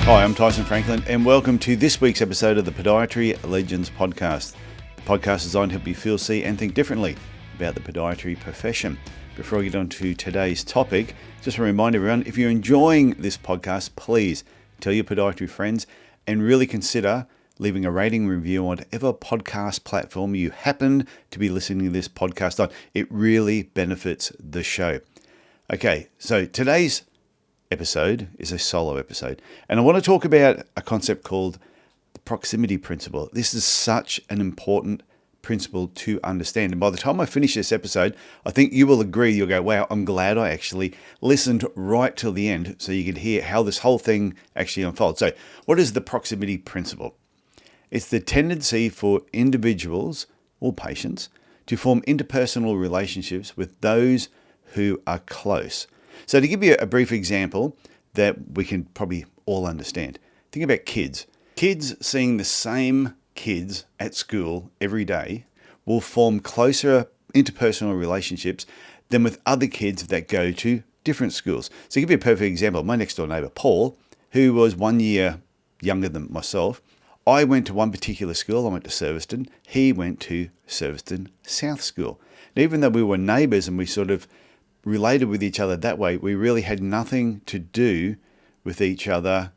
Hi, I'm Tyson Franklin, and welcome to this week's episode of the Podiatry Legends podcast. The podcast is designed to help you feel, see, and think differently about the podiatry profession. Before I get on to today's topic, just a reminder, everyone, if you're enjoying this podcast, please tell your podiatry friends and really consider leaving a rating review on whatever podcast platform you happen to be listening to this podcast on. It really benefits the show. Okay, so today's episode is a solo episode, and I want to talk about a concept called the proximity principle. This is such an important principle to understand, and by the time I finish this episode, I think you will agree. You'll go, wow, I'm glad I actually listened right till the end so you could hear how this whole thing actually unfolds. So what is the proximity principle? It's the tendency for individuals or patients to form interpersonal relationships with those who are close. So to give you a brief example that we can probably all understand, think about kids. Kids seeing the same kids at school every day will form closer interpersonal relationships than with other kids that go to different schools. So to give you a perfect example, my next door neighbour, Paul, who was 1 year younger than myself, I went to one particular school. I went to Surveston. He went to Surveston South School. And even though we were neighbours and we sort of related with each other that way, we really had nothing to do with each other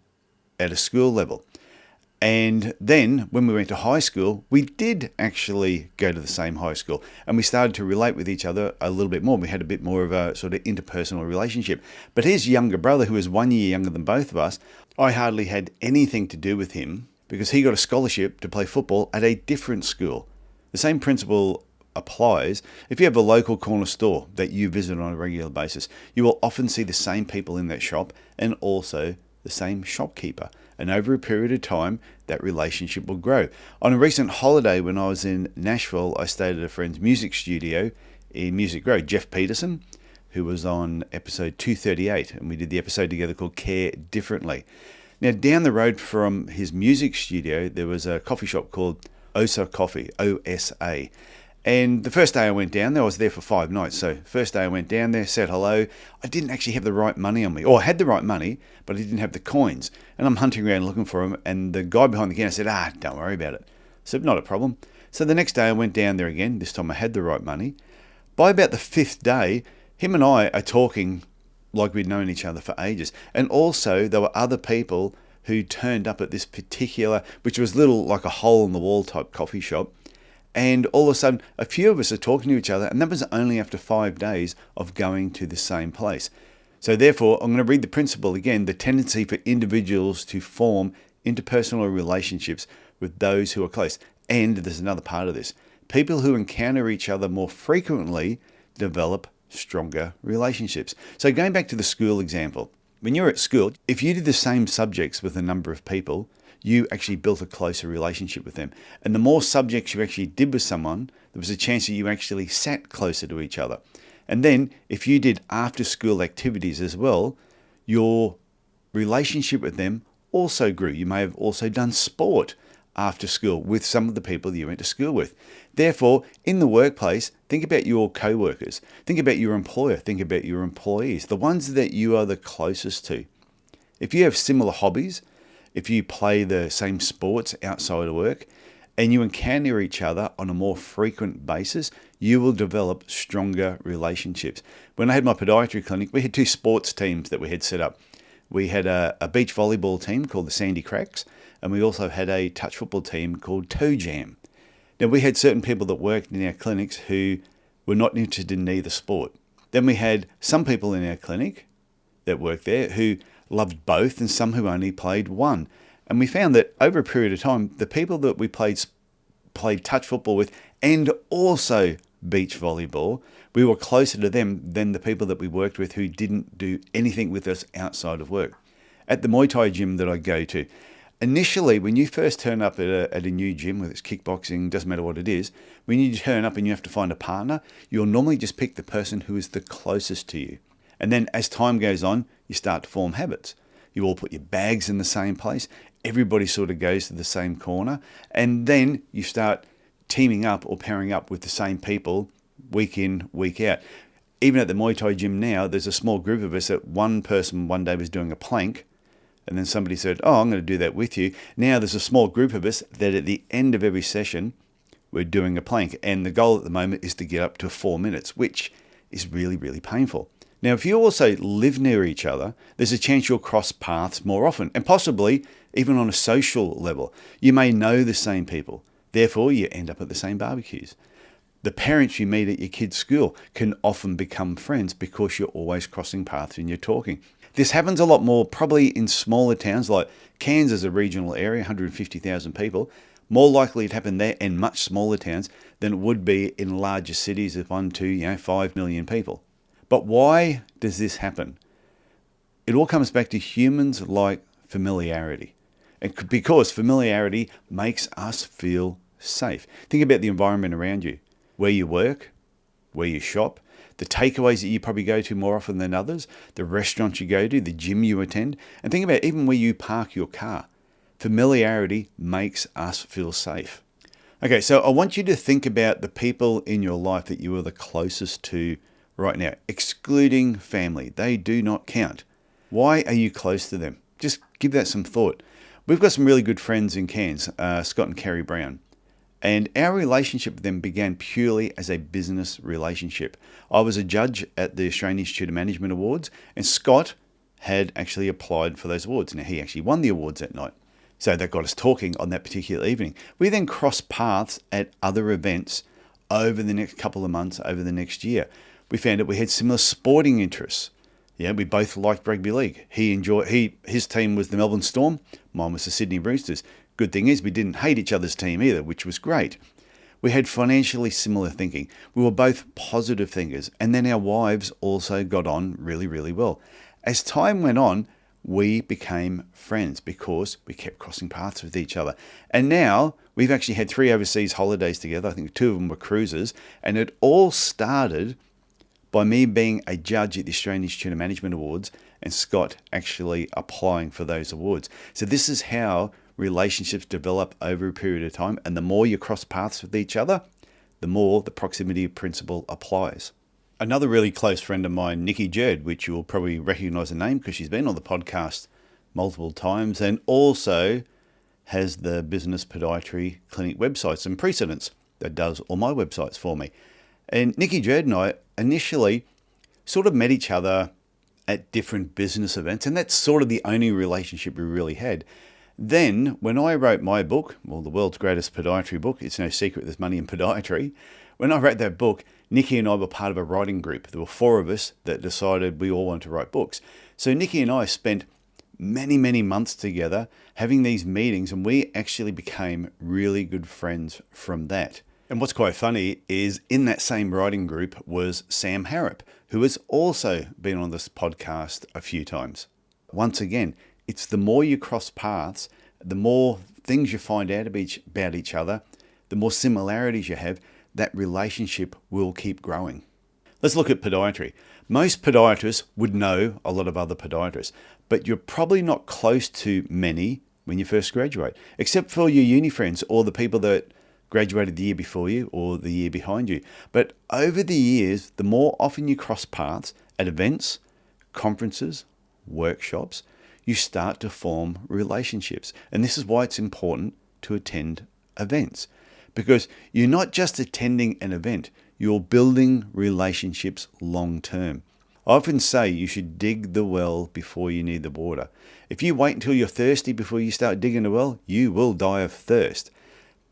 at a school level. And then when we went to high school, we did actually go to the same high school, and we started to relate with each other a little bit more. We had a bit more of a sort of interpersonal relationship. But his younger brother, who was 1 year younger than both of us, I hardly had anything to do with him because he got a scholarship to play football at a different school. The same principle applies if you have a local corner store that you visit on a regular basis. You will often see the same people in that shop and also the same shopkeeper. And over a period of time, that relationship will grow. On a recent holiday when I was in Nashville, I stayed at a friend's music studio in Music Road, Jeff Peterson, who was on episode 238, and we did the episode together called Care Differently. Now, down the road from his music studio, there was a coffee shop called Osa Coffee, O-S-A. And the first day I went down there, I was there for 5 nights. So first day I went down there, said hello. I didn't actually have the right money on me. Or I had the right money, but I didn't have the coins. And I'm hunting around looking for them. And the guy behind the counter said, don't worry about it. I said, not a problem. So the next day I went down there again. This time I had the right money. By about the 5th day, him and I are talking like we'd known each other for ages. And also there were other people who turned up at this particular, which was little like a hole in the wall type coffee shop. And all of a sudden, a few of us are talking to each other, and that was only after 5 days of going to the same place. So therefore, I'm going to read the principle again, the tendency for individuals to form interpersonal relationships with those who are close. And there's another part of this. People who encounter each other more frequently develop stronger relationships. So going back to the school example, when you're at school, if you did the same subjects with a number of people, you actually built a closer relationship with them. And the more subjects you actually did with someone, there was a chance that you actually sat closer to each other. And then if you did after school activities as well, your relationship with them also grew. You may have also done sport after school with some of the people that you went to school with. Therefore, in the workplace, think about your co-workers. Think about your employer. Think about your employees, the ones that you are the closest to. If you have similar hobbies, if you play the same sports outside of work and you encounter each other on a more frequent basis, you will develop stronger relationships. When I had my podiatry clinic, we had 2 sports teams that we had set up. We had a beach volleyball team called the Sandy Cracks, and we also had a touch football team called Toe Jam. Now, we had certain people that worked in our clinics who were not interested in either sport. Then we had some people in our clinic that worked there who loved both and some who only played one. And we found that over a period of time, the people that we played touch football with and also beach volleyball, we were closer to them than the people that we worked with who didn't do anything with us outside of work. At the Muay Thai gym that I go to, initially, when you first turn up at a new gym, whether it's kickboxing, doesn't matter what it is, when you turn up and you have to find a partner, you'll normally just pick the person who is the closest to you. And then as time goes on, you start to form habits. You all put your bags in the same place. Everybody sort of goes to the same corner. And then you start teaming up or pairing up with the same people week in, week out. Even at the Muay Thai gym now, there's a small group of us that one person one day was doing a plank, And then somebody said, oh, I'm going to do that with you. Now there's a small group of us that at the end of every session, we're doing a plank. And the goal at the moment is to get up to 4 minutes, which is really, really painful. Now, if you also live near each other, there's a chance you'll cross paths more often, and possibly even on a social level. You may know the same people. Therefore, you end up at the same barbecues. The parents you meet at your kid's school can often become friends because you're always crossing paths and you're talking. This happens a lot more probably in smaller towns like Cairns is a regional area, 150,000 people. More likely to happen there in much smaller towns than it would be in larger cities of 1, 2, 5 million people. But why does this happen? It all comes back to humans like familiarity. And because familiarity makes us feel safe. Think about the environment around you, where you work, where you shop, the takeaways that you probably go to more often than others, the restaurants you go to, the gym you attend, and think about even where you park your car. Familiarity makes us feel safe. Okay, so I want you to think about the people in your life that you are the closest to right now, excluding family. They do not count. Why are you close to them? Just give that some thought. We've got some really good friends in Cairns, Scott and Kerry Brown. And our relationship with them began purely as a business relationship. I was a judge at the Australian Institute of Management Awards, and Scott had actually applied for those awards. Now, he actually won the awards that night. So that got us talking on that particular evening. We then crossed paths at other events over the next couple of months, over the next year. We found that we had similar sporting interests. Yeah, we both liked rugby league. His team was the Melbourne Storm, mine was the Sydney Roosters. Good thing is we didn't hate each other's team either, which was great. We had financially similar thinking. We were both positive thinkers, and then our wives also got on really, really well. As time went on, we became friends because we kept crossing paths with each other. And now we've actually had 3 overseas holidays together. I think 2 of them were cruises. And it all started by me being a judge at the Australian Institute of Management Awards and Scott actually applying for those awards. So this is how relationships develop over a period of time. And the more you cross paths with each other, the more the proximity principle applies. Another really close friend of mine, Nikki Jerd, which you'll probably recognize the name because she's been on the podcast multiple times and also has the Business Podiatry Clinic websites and Precedents that does all my websites for me. And Nikki Jerd and I initially sort of met each other at different business events, and that's sort of the only relationship we really had. Then, when I wrote my book, well, the world's greatest podiatry book, It's No Secret There's Money in Podiatry, when I wrote that book, Nikki and I were part of a writing group. There were 4 of us that decided we all wanted to write books. So Nikki and I spent many, many months together having these meetings, and we actually became really good friends from that. And what's quite funny is in that same writing group was Sam Harrop, who has also been on this podcast a few times. Once again, it's the more you cross paths, the more things you find out about each other, the more similarities you have, that relationship will keep growing. Let's look at podiatry. Most podiatrists would know a lot of other podiatrists, but you're probably not close to many when you first graduate, except for your uni friends or the people that graduated the year before you or the year behind you. But over the years, the more often you cross paths at events, conferences, workshops, you start to form relationships. And this is why it's important to attend events. Because you're not just attending an event, you're building relationships long term. I often say you should dig the well before you need the water. If you wait until you're thirsty before you start digging the well, you will die of thirst.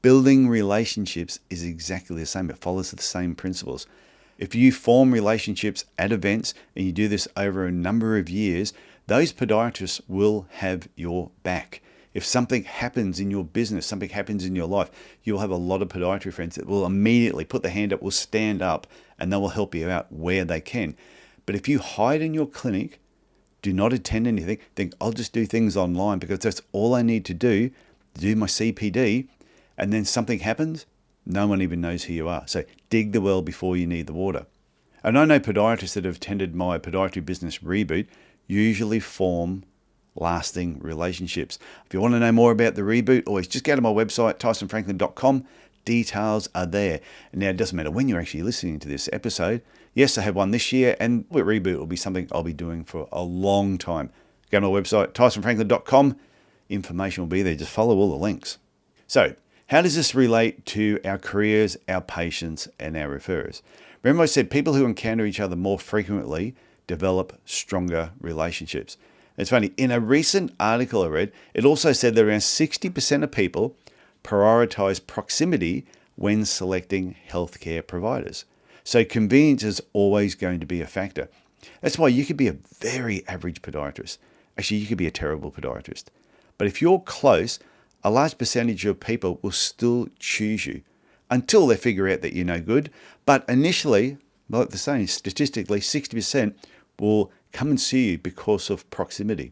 Building relationships is exactly the same. It follows the same principles. If you form relationships at events and you do this over a number of years, those podiatrists will have your back. If something happens in your business, something happens in your life, you'll have a lot of podiatry friends that will immediately put their hand up, will stand up, and they will help you out where they can. But if you hide in your clinic, do not attend anything, think, I'll just do things online because that's all I need to do my CPD, and then something happens, no one even knows who you are. So dig the well before you need the water. And I know podiatrists that have attended my podiatry business reboot usually form lasting relationships. If you want to know more about the reboot, always just go to my website, tysonfranklin.com. Details are there. Now, it doesn't matter when you're actually listening to this episode. Yes, I have one this year, and the reboot will be something I'll be doing for a long time. Go to my website, tysonfranklin.com. Information will be there. Just follow all the links. So, how does this relate to our careers, our patients, and our referrers? Remember I said people who encounter each other more frequently develop stronger relationships. It's funny, in a recent article I read, it also said that around 60% of people prioritize proximity when selecting healthcare providers. So convenience is always going to be a factor. That's why you could be a very average podiatrist. Actually, you could be a terrible podiatrist. But if you're close, a large percentage of people will still choose you until they figure out that you're no good. But initially, like they're saying, statistically, 60% will come and see you because of proximity.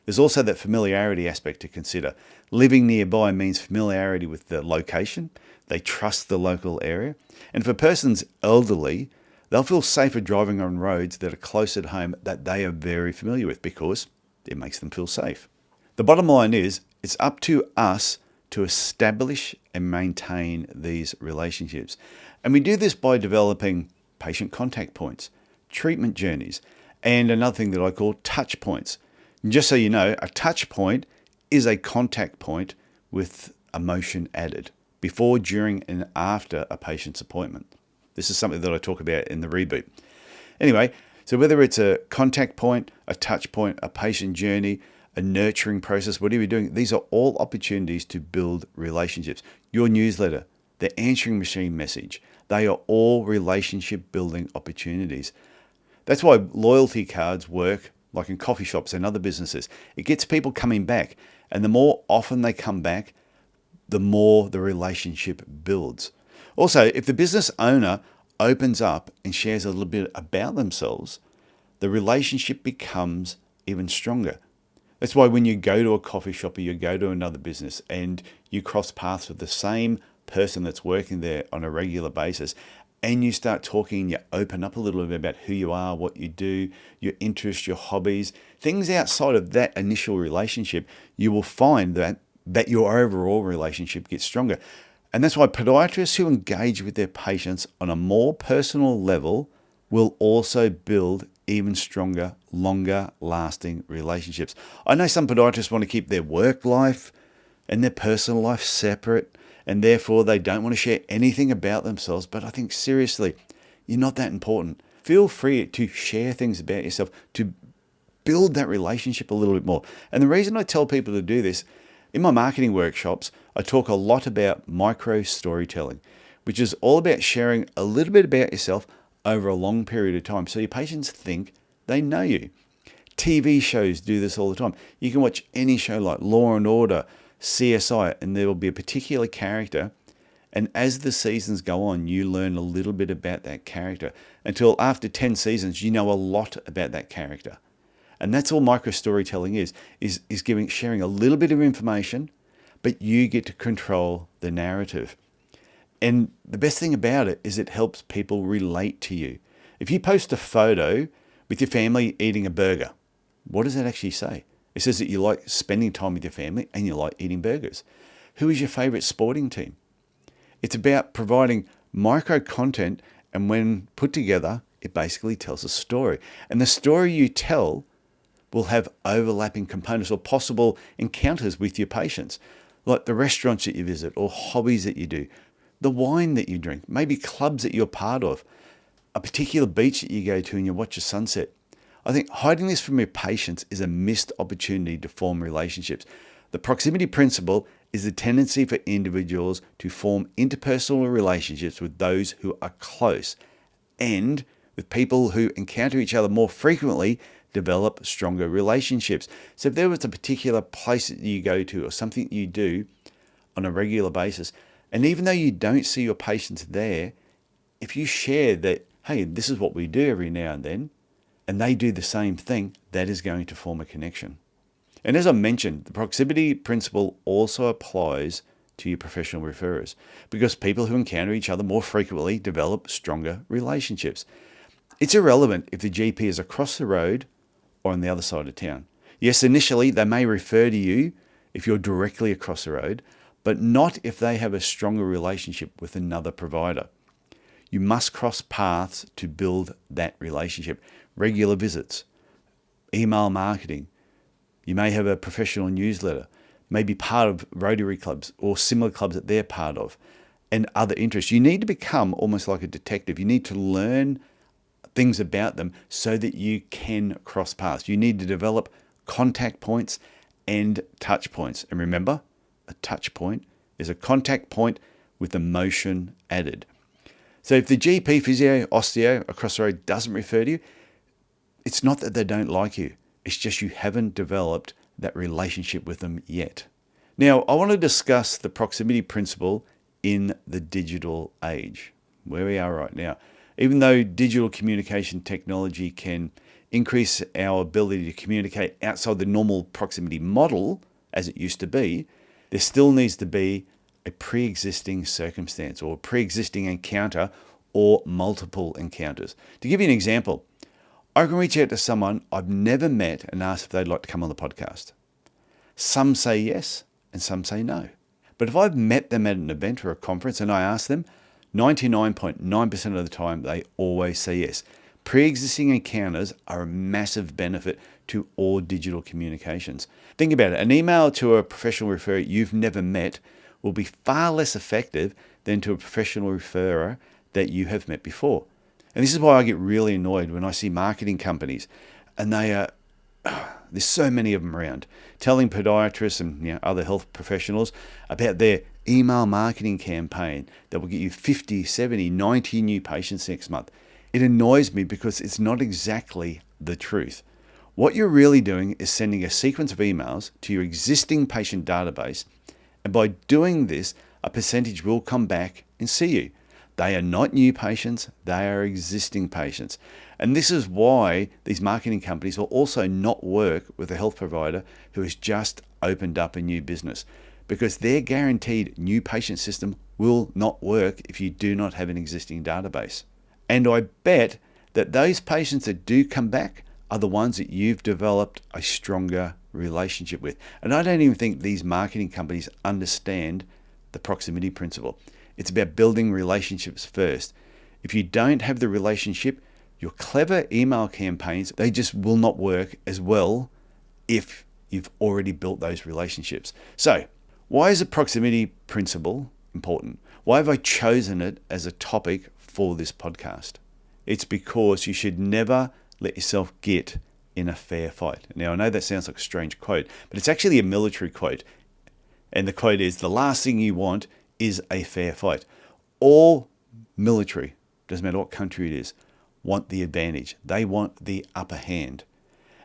There's also that familiarity aspect to consider. Living nearby means familiarity with the location. They trust the local area. And if a person's elderly, they'll feel safer driving on roads that are close at home that they are very familiar with because it makes them feel safe. The bottom line is, it's up to us to establish and maintain these relationships. And we do this by developing patient contact points, treatment journeys, and another thing that I call touch points. And just so you know, a touch point is a contact point with emotion added before, during, and after a patient's appointment. This is something that I talk about in the reboot. Anyway, so whether it's a contact point, a touch point, a patient journey, a nurturing process, whatever you're doing, these are all opportunities to build relationships. Your newsletter, the answering machine message, they are all relationship building opportunities. That's why loyalty cards work like in coffee shops and other businesses. It gets people coming back. And the more often they come back, the more the relationship builds. Also, if the business owner opens up and shares a little bit about themselves, the relationship becomes even stronger. That's why when you go to a coffee shop or you go to another business and you cross paths with the same person that's working there on a regular basis, and you start talking and you open up a little bit about who you are, what you do, your interests, your hobbies, things outside of that initial relationship, you will find that your overall relationship gets stronger. And that's why podiatrists who engage with their patients on a more personal level will also build even stronger, longer lasting relationships. I know some podiatrists want to keep their work life and their personal life separate, and therefore they don't want to share anything about themselves. But I think seriously, you're not that important. Feel free to share things about yourself, to build that relationship a little bit more. And the reason I tell people to do this, in my marketing workshops, I talk a lot about micro storytelling, which is all about sharing a little bit about yourself over a long period of time so your patients think they know you. TV shows do this all the time. You can watch any show like Law and Order, CSI, and there will be a particular character. And as the seasons go on, you learn a little bit about that character until after 10 seasons, you know a lot about that character. And that's all micro storytelling is sharing a little bit of information, but you get to control the narrative. And the best thing about it is it helps people relate to you. If you post a photo with your family eating a burger, what does that actually say? It says that you like spending time with your family and you like eating burgers. Who is your favorite sporting team? It's about providing micro content, and when put together, it basically tells a story. And the story you tell will have overlapping components or possible encounters with your patients, like the restaurants that you visit or hobbies that you do, the wine that you drink, maybe clubs that you're part of, a particular beach that you go to and you watch a sunset. I think hiding this from your patients is a missed opportunity to form relationships. The proximity principle is the tendency for individuals to form interpersonal relationships with those who are close, and with people who encounter each other more frequently develop stronger relationships. So if there was a particular place that you go to or something you do on a regular basis, and even though you don't see your patients there, if you share that, hey, this is what we do every now and then, and they do the same thing, that is going to form a connection. And as I mentioned, the proximity principle also applies to your professional referrers, because people who encounter each other more frequently develop stronger relationships. It's irrelevant if the GP is across the road or on the other side of town. Yes, initially they may refer to you if you're directly across the road, but not if they have a stronger relationship with another provider. You must cross paths to build that relationship. Regular visits, email marketing, You may have a professional newsletter, maybe part of Rotary clubs or similar clubs that they're part of, and other interests. You need to become almost like a detective. You need to learn things about them so that you can cross paths. You need to develop contact points and touch points. And remember, a touch point is a contact point with emotion added. So if the GP, physio, osteo across the road doesn't refer to you, it's not that they don't like you. It's just you haven't developed that relationship with them yet. Now, I want to discuss the proximity principle in the digital age, where we are right now. Even though digital communication technology can increase our ability to communicate outside the normal proximity model, as it used to be, there still needs to be a pre-existing circumstance or a pre-existing encounter or multiple encounters. To give you an example, I can reach out to someone I've never met and ask if they'd like to come on the podcast. Some say yes and some say no. But if I've met them at an event or a conference and I ask them, 99.9% of the time they always say yes. Pre-existing encounters are a massive benefit to all digital communications. Think about it. An email to a professional referrer you've never met will be far less effective than to a professional referrer that you have met before. And this is why I get really annoyed when I see marketing companies, and there's so many of them around, telling podiatrists and other health professionals about their email marketing campaign that will get you 50, 70, 90 new patients next month. It annoys me because it's not exactly the truth. What you're really doing is sending a sequence of emails to your existing patient database, and by doing this, a percentage will come back and see you. They are not new patients, they are existing patients. And this is why these marketing companies will also not work with a health provider who has just opened up a new business, because their guaranteed new patient system will not work if you do not have an existing database. And I bet that those patients that do come back are the ones that you've developed a stronger relationship with. And I don't even think these marketing companies understand the proximity principle. It's about building relationships first. If you don't have the relationship, your clever email campaigns, they just will not work as well if you've already built those relationships. So, why is the proximity principle important? Why have I chosen it as a topic for this podcast? It's because you should never let yourself get in a fair fight. Now, I know that sounds like a strange quote, but it's actually a military quote. And the quote is, the last thing you want is a fair fight. All military, doesn't matter what country it is, want the advantage. They want the upper hand.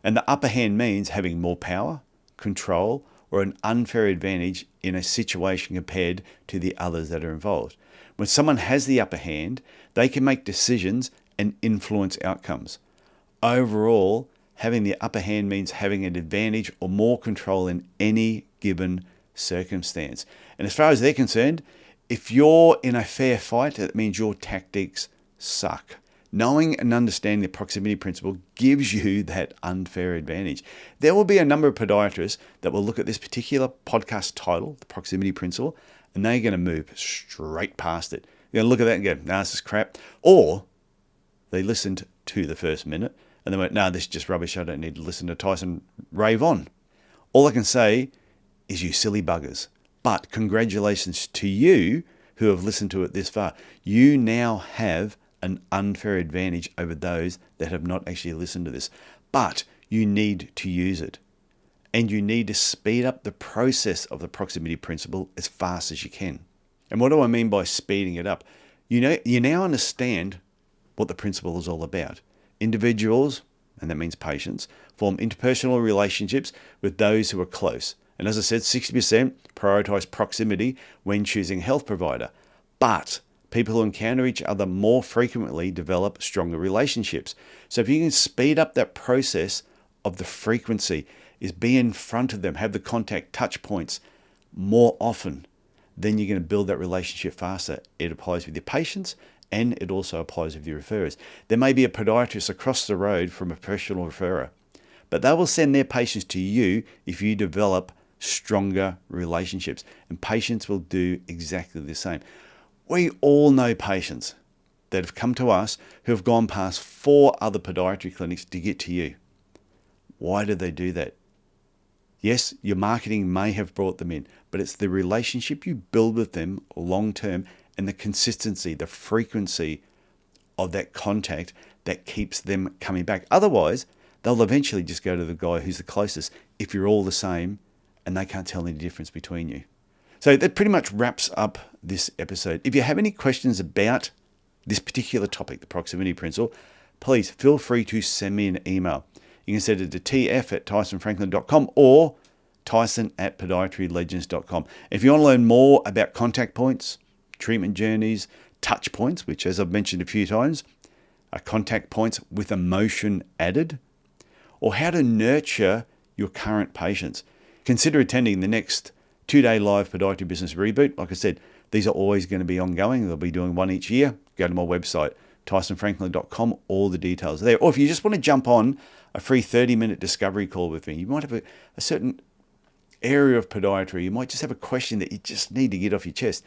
And the upper hand means having more power, control, or an unfair advantage in a situation compared to the others that are involved. When someone has the upper hand, they can make decisions and influence outcomes. Overall, having the upper hand means having an advantage or more control in any given circumstance. And as far as they're concerned, if you're in a fair fight, that means your tactics suck. Knowing and understanding the proximity principle gives you that unfair advantage. There will be a number of podiatrists that will look at this particular podcast title, the proximity principle, and they're going to move straight past it. They're going to look at that and go, nah, this is crap. Or they listened to the first minute and they went, nah, this is just rubbish. I don't need to listen to Tyson rave on. All I can say is you silly buggers. But congratulations to you who have listened to it this far. You now have an unfair advantage over those that have not actually listened to this. But you need to use it. And you need to speed up the process of the proximity principle as fast as you can. And what do I mean by speeding it up? You now understand what the principle is all about. Individuals, and that means patients, form interpersonal relationships with those who are close. And as I said, 60% prioritize proximity when choosing a health provider. But people who encounter each other more frequently develop stronger relationships. So if you can speed up that process of the frequency, is be in front of them, have the contact touch points more often, then you're going to build that relationship faster. It applies with your patients and it also applies with your referrers. There may be a podiatrist across the road from a professional referrer, but they will send their patients to you if you develop stronger relationships, and patients will do exactly the same. We all know patients that have come to us who have gone past 4 other podiatry clinics to get to you. Why did they do that? Yes, your marketing may have brought them in, but it's the relationship you build with them long term and the consistency, the frequency of that contact that keeps them coming back. Otherwise, they'll eventually just go to the guy who's the closest if you're all the same and they can't tell any difference between you. So that pretty much wraps up this episode. If you have any questions about this particular topic, the proximity principle, please feel free to send me an email. You can send it to tf@tysonfranklin.com or tyson@podiatrylegends.com. If you want to learn more about contact points, treatment journeys, touch points, which as I've mentioned a few times, are contact points with emotion added, or how to nurture your current patients, consider attending the next 2-day live podiatry business reboot. Like I said, these are always going to be ongoing. They'll be doing one each year. Go to my website, tysonfranklin.com, all the details are there. Or if you just want to jump on a free 30-minute discovery call with me, you might have a certain area of podiatry, you might just have a question that you just need to get off your chest.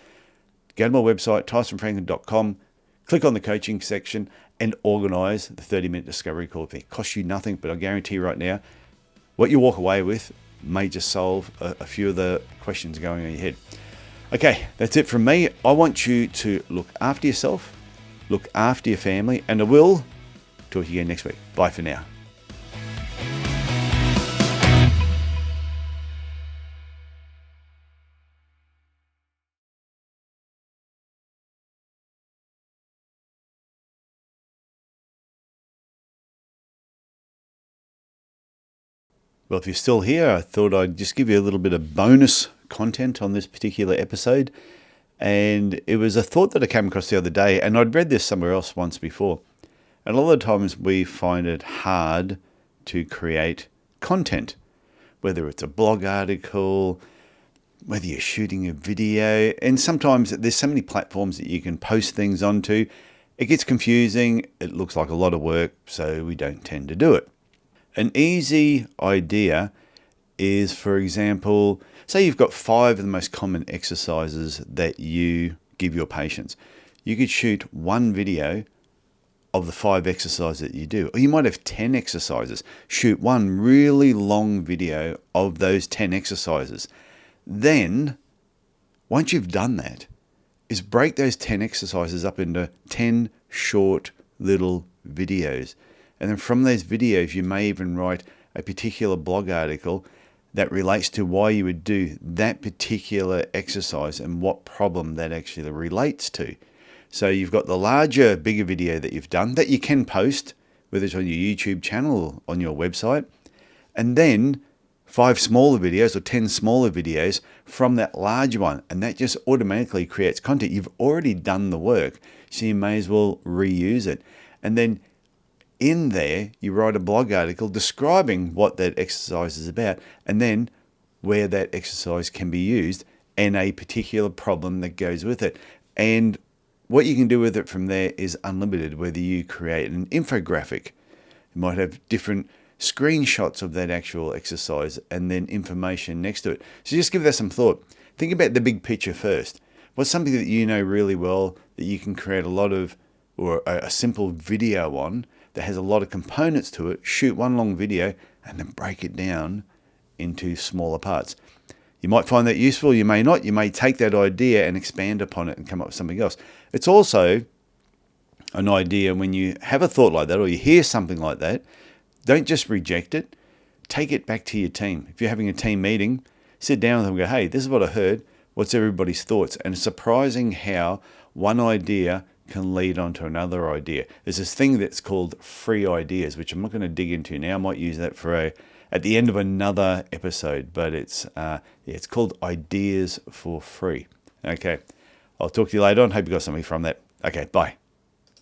Go to my website, tysonfranklin.com, click on the coaching section and organise the 30-minute discovery call with me. It costs you nothing, but I guarantee you right now, what you walk away with may just solve a few of the questions going on your head. Okay, that's it from me. I want you to look after yourself, look after your family, and I will talk to you again next week. Bye for now. Well, if you're still here, I thought I'd just give you a little bit of bonus content on this particular episode. And it was a thought that I came across the other day, and I'd read this somewhere else once before. And a lot of times we find it hard to create content, whether it's a blog article, whether you're shooting a video, and sometimes there's so many platforms that you can post things onto. It gets confusing, it looks like a lot of work, so we don't tend to do it. An easy idea is, for example, say you've got 5 of the most common exercises that you give your patients. You could shoot one video of the 5 exercises that you do. Or you might have 10 exercises. Shoot one really long video of those 10 exercises. Then, once you've done that, is break those 10 exercises up into 10 short little videos. And then from those videos, you may even write a particular blog article that relates to why you would do that particular exercise and what problem that actually relates to. So you've got the larger, bigger video that you've done that you can post, whether it's on your YouTube channel or on your website, and then 5 smaller videos or 10 smaller videos from that large one. And that just automatically creates content. You've already done the work, so you may as well reuse it. And then in there, you write a blog article describing what that exercise is about and then where that exercise can be used and a particular problem that goes with it. And what you can do with it from there is unlimited, whether you create an infographic. You might have different screenshots of that actual exercise and then information next to it. So just give that some thought. Think about the big picture first. What's something that you know really well that you can create a lot of, or a simple video on, that has a lot of components to it, shoot one long video and then break it down into smaller parts. You might find that useful, you may not. You may take that idea and expand upon it and come up with something else. It's also an idea when you have a thought like that or you hear something like that, don't just reject it. Take it back to your team. If you're having a team meeting, sit down with them and go, hey, this is what I heard. What's everybody's thoughts? And it's surprising how one idea can lead on to another idea. There's this thing that's called free ideas, which I'm not going to dig into now. I might use that for at the end of another episode, but it's called Ideas for Free. Okay, I'll talk to you later on. Hope you got something from that. Okay, bye.